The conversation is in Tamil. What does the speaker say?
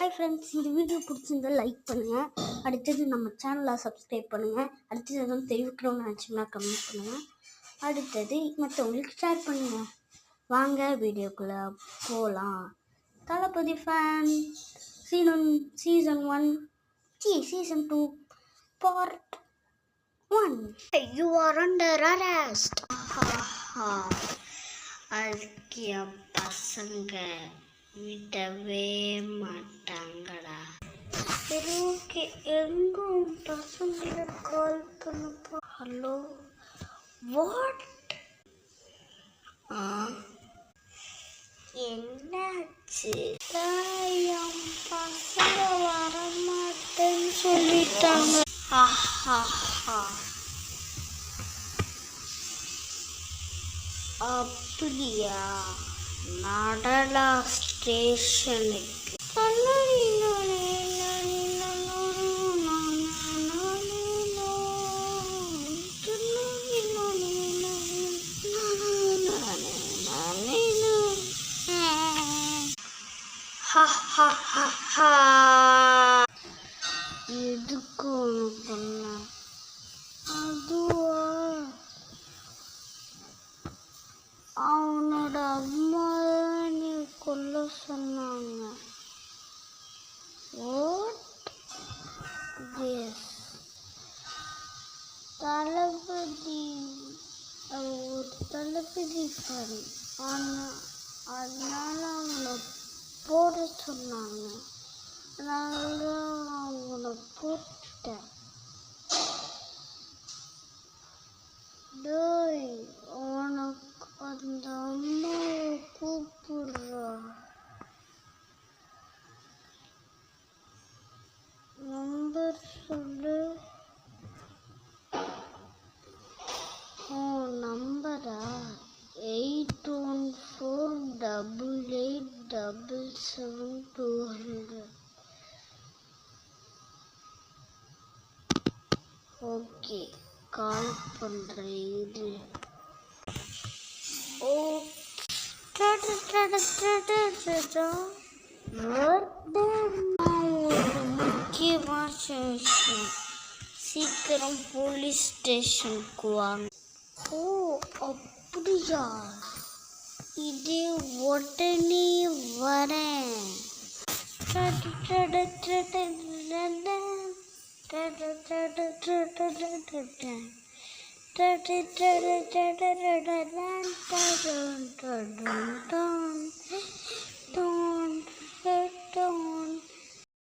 ஹாய் ஃப்ரெண்ட்ஸ், இந்த வீடியோ பிடிச்சிருந்தா லைக் பண்ணுங்கள். அடுத்தது நம்ம சேனலை சப்ஸ்கிரைப் பண்ணுங்கள். அடுத்தது எதுவும் தெரிவிக்கணும்னு நினச்சிங்கன்னா கமெண்ட் பண்ணுங்கள். அடுத்தது மற்றவங்களுக்கு ஷேர் பண்ணுங்கள். வாங்க வீடியோக்குள்ளே போகலாம். Thalapathy fan season 2 part 1. You are under arrest. அதுக்கிய பசங்க விடவே மாட்டாங்கடா. சரி, ஓகே, எங்க பசங்களை கால் பண்ணப்போ ஹலோ வாட் என்னாச்சு? என் பசங்க வரமாட்டேன்னு சொல்லிட்டாங்க. அப்படியா? நடலா ஸ்டேஷனுக்கு எதுக்கு ஒன்று பண்ண? அதுவா, அவனோட அம்மா நீ கொல்ல சொன்னாங்க. தளபதி ஒரு தளபதி ஃபேன், அதனால அவங்கள போட சொன்னாங்க. அதனால அவங்கள போட்டேன். உனக்கு அந்த அம்மாவை கூப்பிடுறா, நம்பர் சொல்லு. நம்பரா 8148877200. ஓகே, கால் பண்ணுறேன். இது ஒரு முக்கியமான விஷயம், சீக்கிரம் போலீஸ் ஸ்டேஷனுக்கு வாங்க. ஓ அப்படியா? இது உடனே வரேன்.